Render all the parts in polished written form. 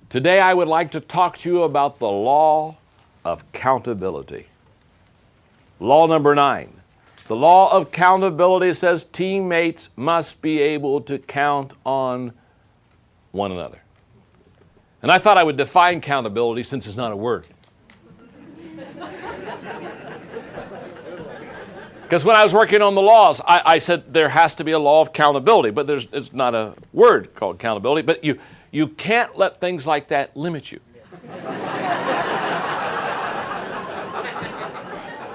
Today I would like to talk to you about the law of countability. Law number 9. The law of countability says teammates must be able to count on one another. And I thought I would define countability since it's not a word. Because when I was working on the laws, I said there has to be a law of countability, but it's not a word called accountability. But you can't let things like that limit you.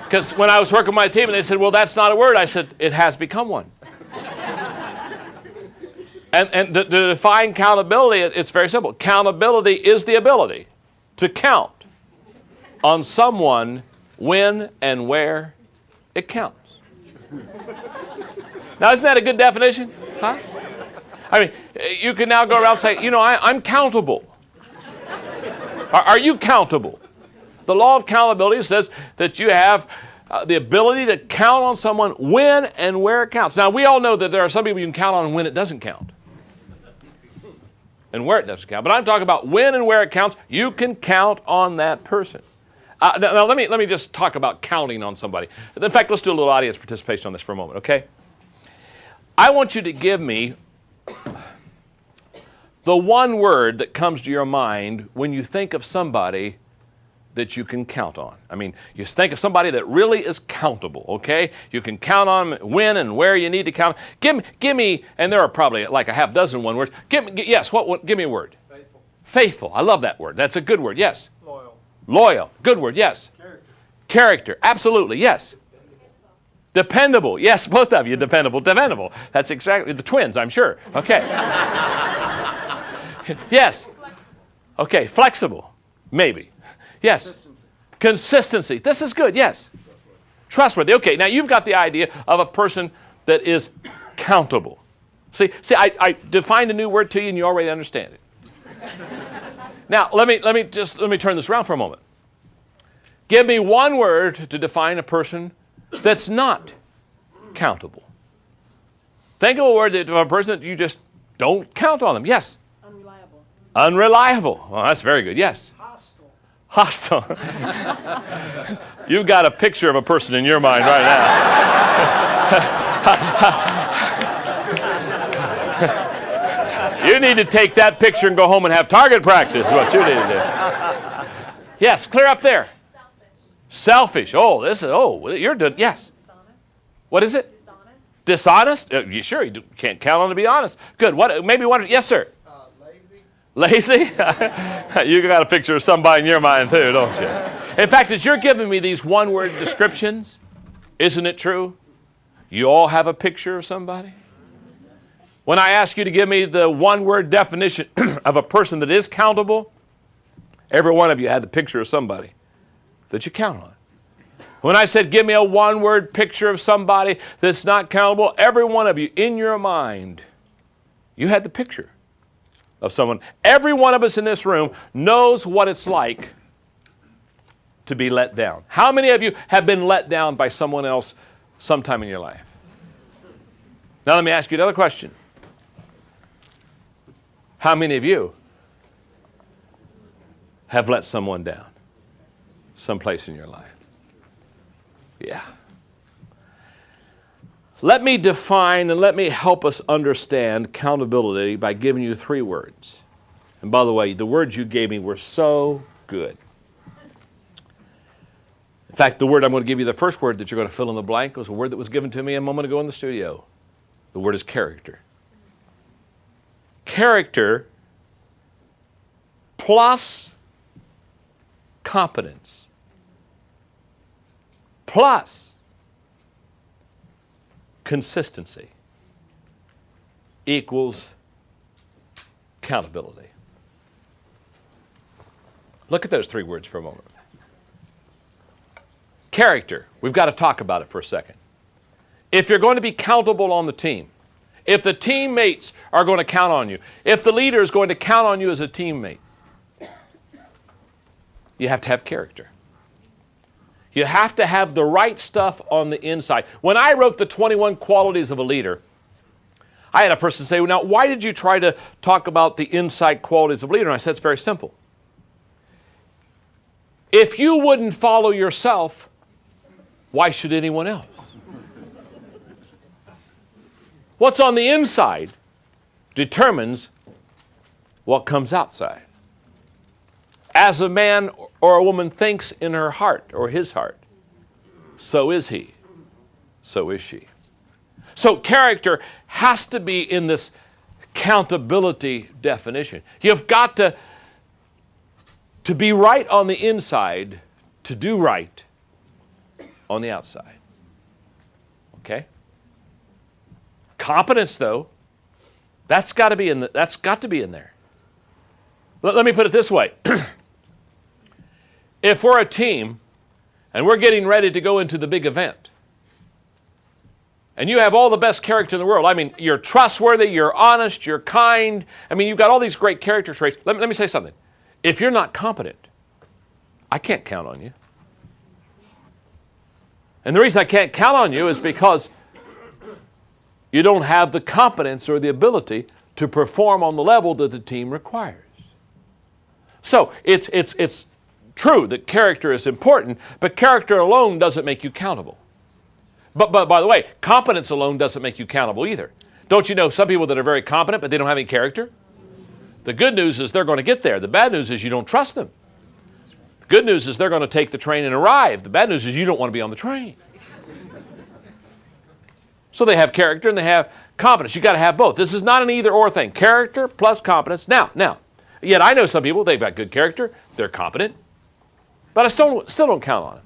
Because when I was working with my team and they said, well, that's not a word, I said, it has become one. And to define accountability, it's very simple. Accountability is the ability to count on someone when and where it counts. Now, isn't that a good definition? Huh? I mean, you can now go around and say, I'm countable. Are you countable? The law of countability says that you have the ability to count on someone when and where it counts. Now, we all know that there are some people you can count on when it doesn't count. And where it doesn't count. But I'm talking about when and where it counts, you can count on that person. Now let me just talk about counting on somebody. In fact, let's do a little audience participation on this for a moment, okay? I want you to give me the one word that comes to your mind when you think of somebody that you can count on. I mean, you think of somebody that really is countable, okay? You can count on when and where you need to count. Give me, and there are probably like a half dozen one words. Give me a word. Faithful. Faithful. I love that word. That's a good word. Yes. Loyal. Loyal. Good word. Yes. Character. Absolutely. Yes. Dependable. Yes, both of you. Dependable. That's exactly the twins, I'm sure. Okay. Yes. Okay. Flexible. Maybe. Yes. Consistency. This is good. Yes. Trustworthy. Okay. Now you've got the idea of a person that is countable. See, I defined a new word to you, and you already understand it. Now let me turn this around for a moment. Give me one word to define a person that's not countable. Think of a word of a person that you just don't count on them. Yes. Unreliable. Unreliable. Well, that's very good. Yes. Hostile. You've got a picture of a person in your mind right now. You need to take that picture and go home and have target practice, is what you need to do. Yes, clear up there. Selfish. You're good. Yes. Dishonest. What is it? Dishonest. Dishonest? Sure, you can't count on to be honest. Good. What? Maybe one. Yes, sir. Lazy? You got a picture of somebody in your mind too, don't you? In fact, as you're giving me these one-word descriptions, isn't it true? You all have a picture of somebody? When I ask you to give me the one-word definition of a person that is countable, every one of you had the picture of somebody that you count on. When I said give me a one-word picture of somebody that's not countable, every one of you in your mind, you had the picture of someone. Every one of us in this room knows what it's like to be let down. How many of you have been let down by someone else sometime in your life? Now let me ask you another question. How many of you have let someone down someplace in your life? Yeah. Let me define and let me help us understand accountability by giving you 3 words. And by the way, the words you gave me were so good. In fact, the word I'm going to give you, the first word that you're going to fill in the blank, was a word that was given to me a moment ago in the studio. The word is character. Character plus competence plus consistency equals accountability. Look at those 3 words for a moment. Character. We've got to talk about it for a second. If you're going to be countable on the team, if the teammates are going to count on you, if the leader is going to count on you as a teammate, you have to have character. You have to have the right stuff on the inside. When I wrote the 21 qualities of a leader, I had a person say, well, now, why did you try to talk about the inside qualities of a leader? And I said, it's very simple. If you wouldn't follow yourself, why should anyone else? What's on the inside determines what comes outside. As a man or a woman thinks in her heart or his heart, so is he, so is she. So character has to be in this accountability definition. You've got to be right on the inside to do right on the outside. Okay? Competence, though, that's got to be in there. Let me put it this way. If we're a team and we're getting ready to go into the big event, and you have all the best character in the world. I mean, you're trustworthy, you're honest, you're kind. I mean, you've got all these great character traits. Let me say something. If you're not competent, I can't count on you. And the reason I can't count on you is because you don't have the competence or the ability to perform on the level that the team requires. So it's true that character is important, but character alone doesn't make you countable. But by the way, competence alone doesn't make you countable either. Don't you know some people that are very competent, but they don't have any character? The good news is they're going to get there. The bad news is you don't trust them. The good news is they're going to take the train and arrive. The bad news is you don't want to be on the train. So they have character and they have competence. You've got to have both. This is not an either-or thing. Character plus competence. Now, yet I know some people, they've got good character, they're competent, but I still don't count on them.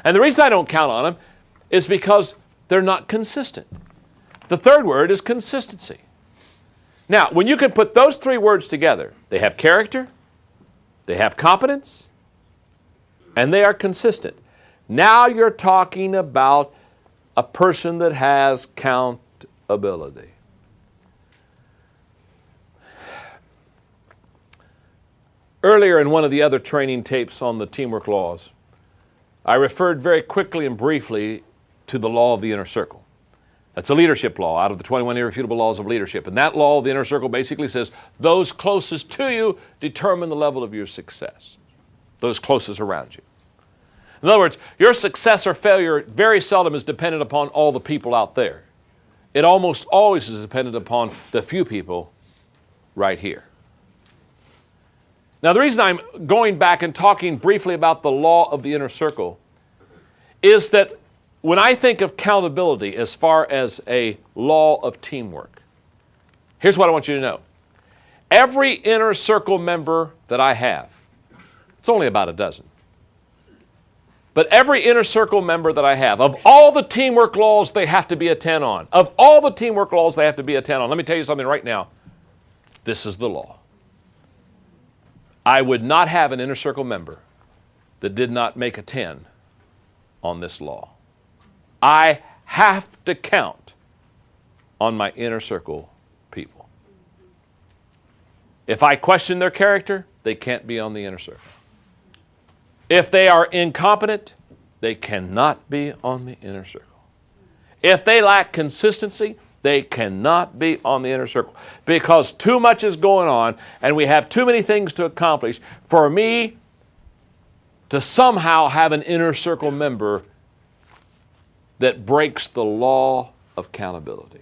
And the reason I don't count on them is because they're not consistent. The third word is consistency. Now, when you can put those three words together, they have character, they have competence, and they are consistent. Now you're talking about a person that has accountability. Earlier in one of the other training tapes on the teamwork laws, I referred very quickly and briefly to the law of the inner circle. That's a leadership law out of the 21 irrefutable laws of leadership. And that law of the inner circle basically says those closest to you determine the level of your success. Those closest around you. In other words, your success or failure very seldom is dependent upon all the people out there. It almost always is dependent upon the few people right here. Now, the reason I'm going back and talking briefly about the law of the inner circle is that when I think of accountability as far as a law of teamwork, here's what I want you to know. Every inner circle member that I have, it's only about a dozen, but every inner circle member that I have, of all the teamwork laws they have to be a 10 on, of all the teamwork laws they have to be a 10 on, let me tell you something right now. This is the law. I would not have an inner circle member that did not make a 10 on this law. I have to count on my inner circle people. If I question their character, they can't be on the inner circle. If they are incompetent, they cannot be on the inner circle. If they lack consistency, they cannot be on the inner circle because too much is going on and we have too many things to accomplish for me to somehow have an inner circle member that breaks the law of accountability.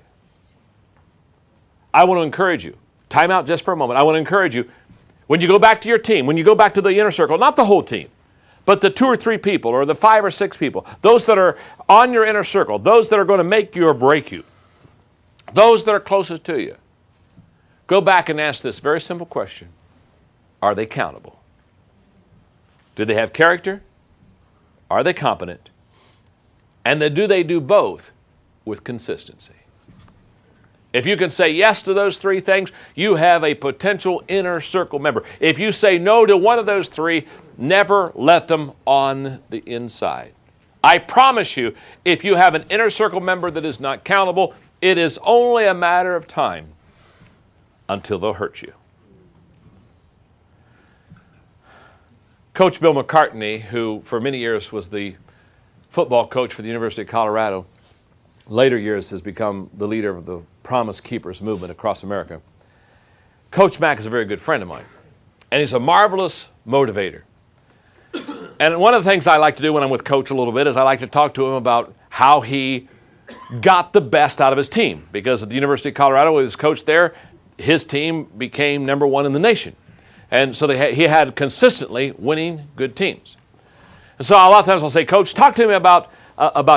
I want to encourage you. Time out just for a moment. I want to encourage you. When you go back to your team, when you go back to the inner circle, not the whole team, but the 2 or 3 people or the 5 or 6 people, those that are on your inner circle, those that are going to make you or break you, those that are closest to you, go back and ask this very simple question. Are they accountable? Do they have character? Are they competent? And then do they do both with consistency? If you can say yes to those 3 things, you have a potential inner circle member. If you say no to one of those 3, never let them on the inside. I promise you, if you have an inner circle member that is not accountable, it is only a matter of time until they'll hurt you. Coach Bill McCartney, who for many years was the football coach for the University of Colorado, later years has become the leader of the Promise Keepers movement across America. Coach Mack is a very good friend of mine, and he's a marvelous motivator. And one of the things I like to do when I'm with Coach a little bit is I like to talk to him about how he got the best out of his team. Because at the University of Colorado, when he was coach there, his team became number one in the nation. And so he had consistently winning good teams. And so a lot of times I'll say, Coach, talk to me about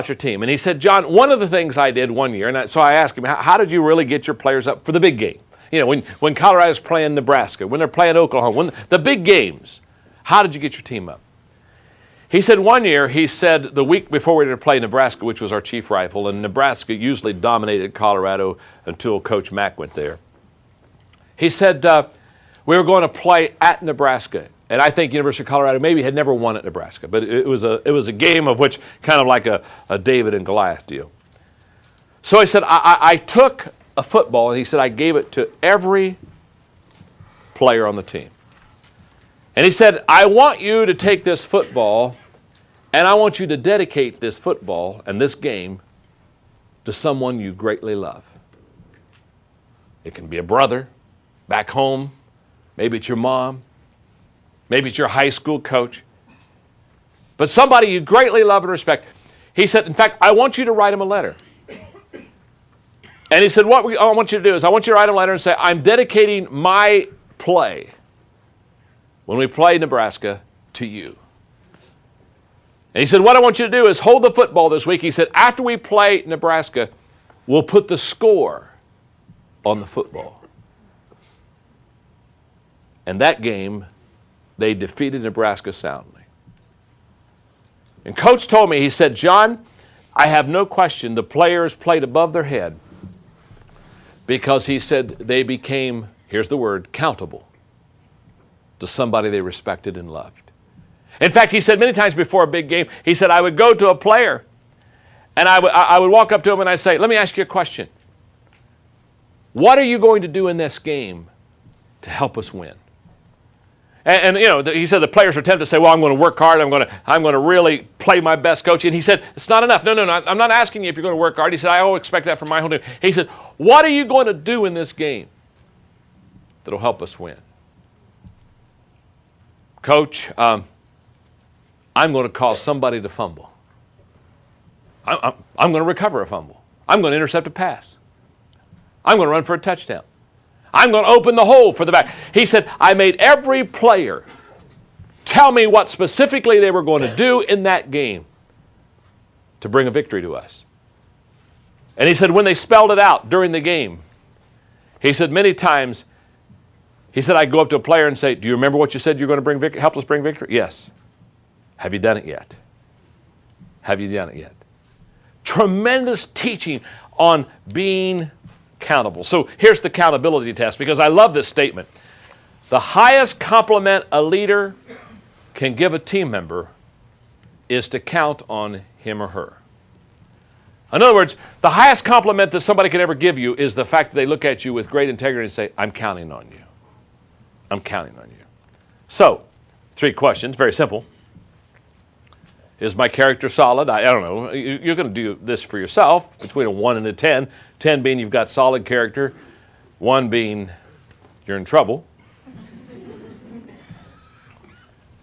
your team. And he said, John, one of the things I did one year, and so I asked him, how did you really get your players up for the big game? You know, when Colorado's playing Nebraska, when they're playing Oklahoma, the big games, how did you get your team up? He said one year, he said the week before we were to play Nebraska, which was our chief rival, and Nebraska usually dominated Colorado until Coach Mack went there. He said we were going to play at Nebraska, and I think University of Colorado maybe had never won at Nebraska, but it was a game of which kind of like a David and Goliath deal. So he said I took a football, and he said I gave it to every player on the team. And he said, I want you to take this football and I want you to dedicate this football and this game to someone you greatly love. It can be a brother back home. Maybe it's your mom. Maybe it's your high school coach. But somebody you greatly love and respect. He said, in fact, I want you to write him a letter. And he said, what I want you to do is I want you to write him a letter and say, I'm dedicating my play when we play Nebraska to you. And he said, what I want you to do is hold the football this week. He said, after we play Nebraska, we'll put the score on the football. And that game, they defeated Nebraska soundly. And Coach told me, he said, John, I have no question the players played above their head because he said they became, here's the word, countable to somebody they respected and loved. In fact, he said many times before a big game, he said, I would go to a player and I would walk up to him and I'd say, let me ask you a question. What are you going to do in this game to help us win? And you know, he said the players are tempted to say, well, I'm going to work hard. I'm going to really play my best, coach. And he said, it's not enough. No, I'm not asking you if you're going to work hard. He said, I always expect that from my whole team. He said, what are you going to do in this game that'll help us win? Coach, I'm going to cause somebody to fumble. I'm going to recover a fumble. I'm going to intercept a pass. I'm going to run for a touchdown. I'm going to open the hole for the back. He said, I made every player tell me what specifically they were going to do in that game to bring a victory to us. And he said, when they spelled it out during the game, he said many times, he said, I'd go up to a player and say, do you remember what you said you're going to bring victory, help us bring victory? Yes. Have you done it yet? Have you done it yet? Tremendous teaching on being accountable. So here's the accountability test, because I love this statement. The highest compliment a leader can give a team member is to count on him or her. In other words, the highest compliment that somebody can ever give you is the fact that they look at you with great integrity and say, I'm counting on you. I'm counting on you. So, 3 questions, very simple. Is my character solid? I don't know. You're going to do this for yourself, between a 1 and a 10. 10 being you've got solid character. 1 being you're in trouble.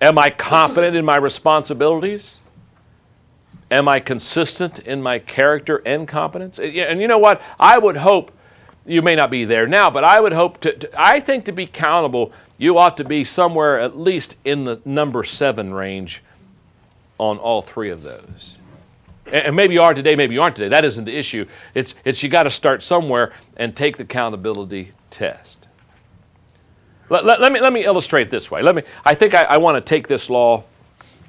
Am I confident in my responsibilities? Am I consistent in my character and competence? And you know what? I would hope, you may not be there now, but I would hope I think to be accountable, you ought to be somewhere at least in the number 7 range on all 3 of those. And maybe you are today, maybe you aren't today. That isn't the issue. It's you got to start somewhere and take the accountability test. Let me illustrate it this way. I think I want to take this law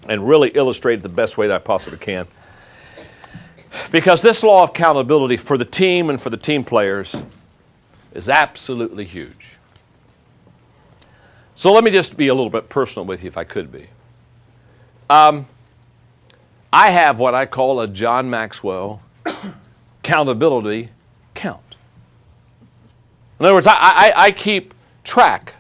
and really illustrate it the best way that I possibly can. Because this law of accountability for the team and for the team players is absolutely huge. So let me just be a little bit personal with you if I could be. I have what I call a John Maxwell accountability count. In other words, I keep track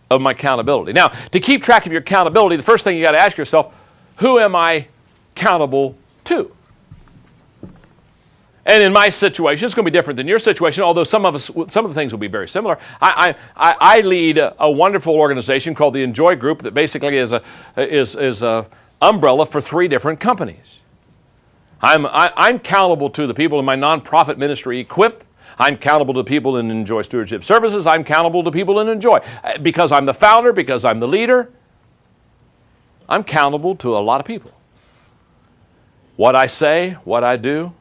of my accountability. Now, to keep track of your accountability, the first thing you got to ask yourself, who am I accountable to? And in my situation, it's going to be different than your situation, although some of the things will be very similar. I lead a wonderful organization called the Enjoy Group that basically is a umbrella for 3 different companies. I'm accountable to the people in my nonprofit ministry, Equip. I'm accountable to people in Enjoy Stewardship Services. I'm accountable to people in Enjoy. Because I'm the founder, because I'm the leader, I'm accountable to a lot of people. What I say, what I do,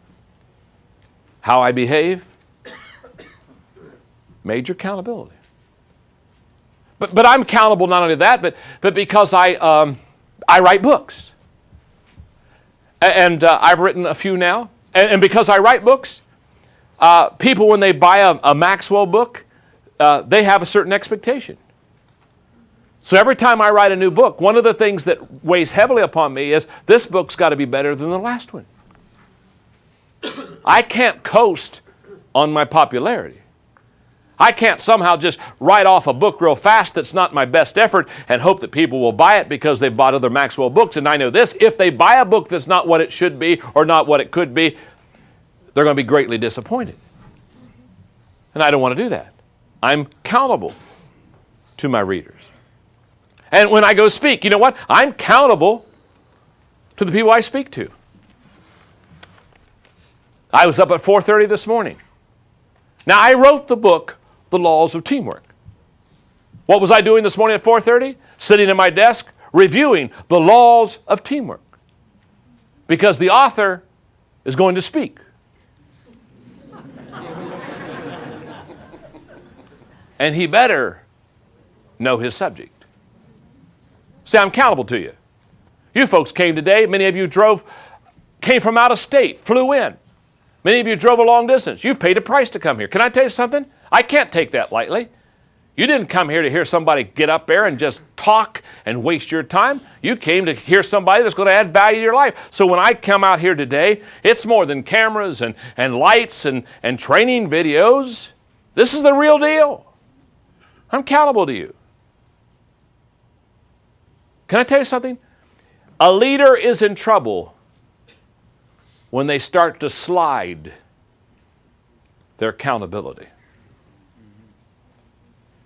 how I behave, major accountability. But I'm accountable not only that, but because I write books. And I've written a few now. And because I write books, people, when they buy a Maxwell book, they have a certain expectation. So every time I write a new book, one of the things that weighs heavily upon me is this book's got to be better than the last one. I can't coast on my popularity. I can't somehow just write off a book real fast that's not my best effort and hope that people will buy it because they've bought other Maxwell books. And I know this, if they buy a book that's not what it should be or not what it could be, they're going to be greatly disappointed. And I don't want to do that. I'm accountable to my readers. And when I go speak, you know what? I'm accountable to the people I speak to. I was up at 4:30 this morning. Now, I wrote the book, The Laws of Teamwork. What was I doing this morning at 4:30? Sitting at my desk, reviewing the laws of teamwork. Because the author is going to speak. And he better know his subject. See, I'm accountable to you. You folks came today. Many of you came from out of state, flew in. Many of you drove a long distance. You've paid a price to come here. Can I tell you something? I can't take that lightly. You didn't come here to hear somebody get up there and just talk and waste your time. You came to hear somebody that's going to add value to your life. So when I come out here today, it's more than cameras and lights and training videos. This is the real deal. I'm accountable to you. Can I tell you something? A leader is in trouble when they start to slide their accountability.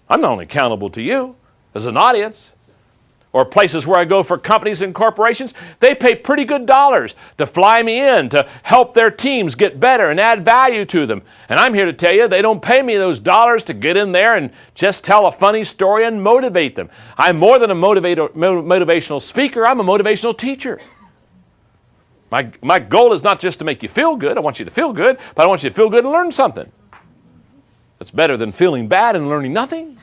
I'm not only accountable to you as an audience or places where I go for companies and corporations. They pay pretty good dollars to fly me in to help their teams get better and add value to them. And I'm here to tell you they don't pay me those dollars to get in there and just tell a funny story and motivate them. I'm more than a motivational speaker. I'm a motivational teacher. My goal is not just to make you feel good. I want you to feel good, but I want you to feel good and learn something. That's better than feeling bad and learning nothing.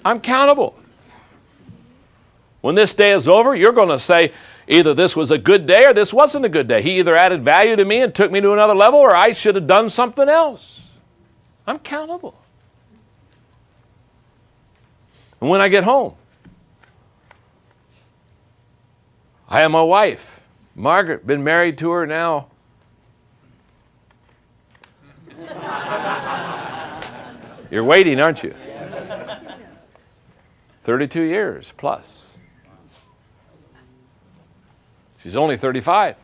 I'm accountable. When this day is over, you're going to say either this was a good day or this wasn't a good day. He either added value to me and took me to another level, or I should have done something else. I'm accountable. And when I get home, I have my wife, Margaret, been married to her now. You're waiting, aren't you? 32 years plus. She's only 35.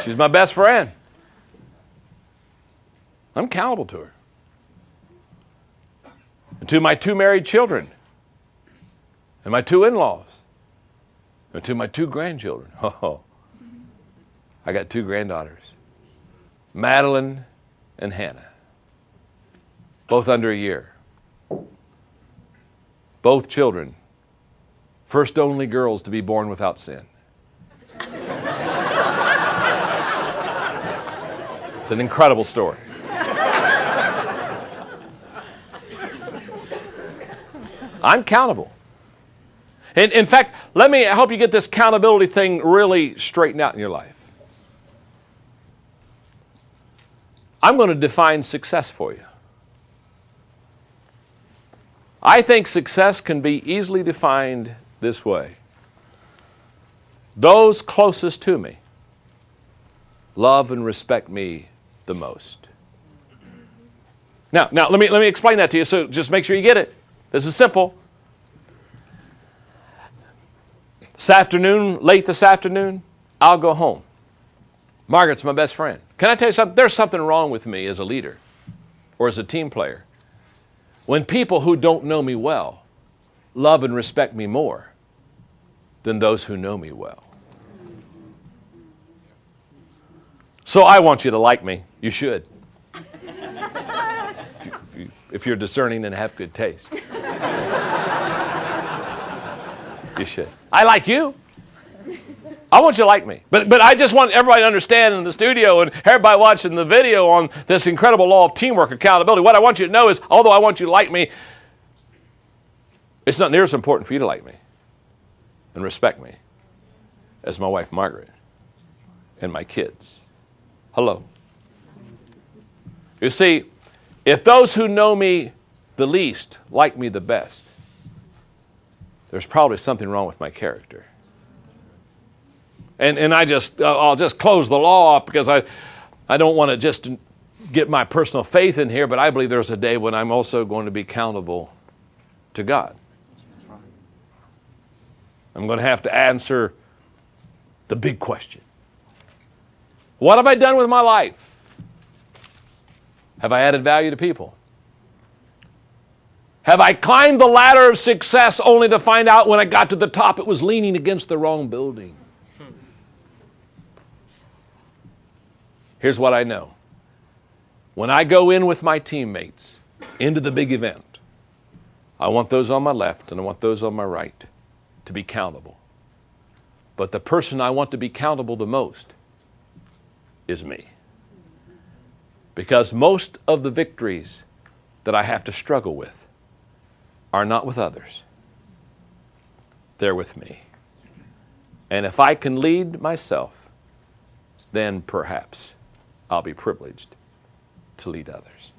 She's my best friend. I'm accountable to her. And to my 2 married children. And my 2 in-laws. And to my 2 grandchildren. Oh, I got 2 granddaughters. Madeline and Hannah. Both under a year. Both children. First only girls to be born without sin. It's an incredible story. I'm accountable. And in fact, let me help you get this accountability thing really straightened out in your life. I'm going to define success for you. I think success can be easily defined this way. Those closest to me love and respect me the most. Now let me explain that to you, so just make sure you get it. This is simple. Late this afternoon, I'll go home. Margaret's my best friend. Can I tell you something? There's something wrong with me as a leader or as a team player. When people who don't know me well love and respect me more than those who know me well. So I want you to like me. You should. If you're discerning and have good taste. You should. I like you. I want you to like me. But I just want everybody to understand in the studio and everybody watching the video on this incredible law of teamwork, accountability. What I want you to know is, although I want you to like me, it's not near as important for you to like me and respect me as my wife Margaret and my kids. Hello. You see, if those who know me the least like me the best, there's probably something wrong with my character. And I'll just close the law off because I don't want to just get my personal faith in here, but I believe there's a day when I'm also going to be accountable to God. I'm going to have to answer the big question. What have I done with my life? Have I added value to people? Have I climbed the ladder of success only to find out when I got to the top it was leaning against the wrong building? Here's what I know. When I go in with my teammates into the big event, I want those on my left and I want those on my right to be countable. But the person I want to be countable the most is me. Because most of the victories that I have to struggle with are not with others. They're with me. And if I can lead myself, then perhaps I'll be privileged to lead others.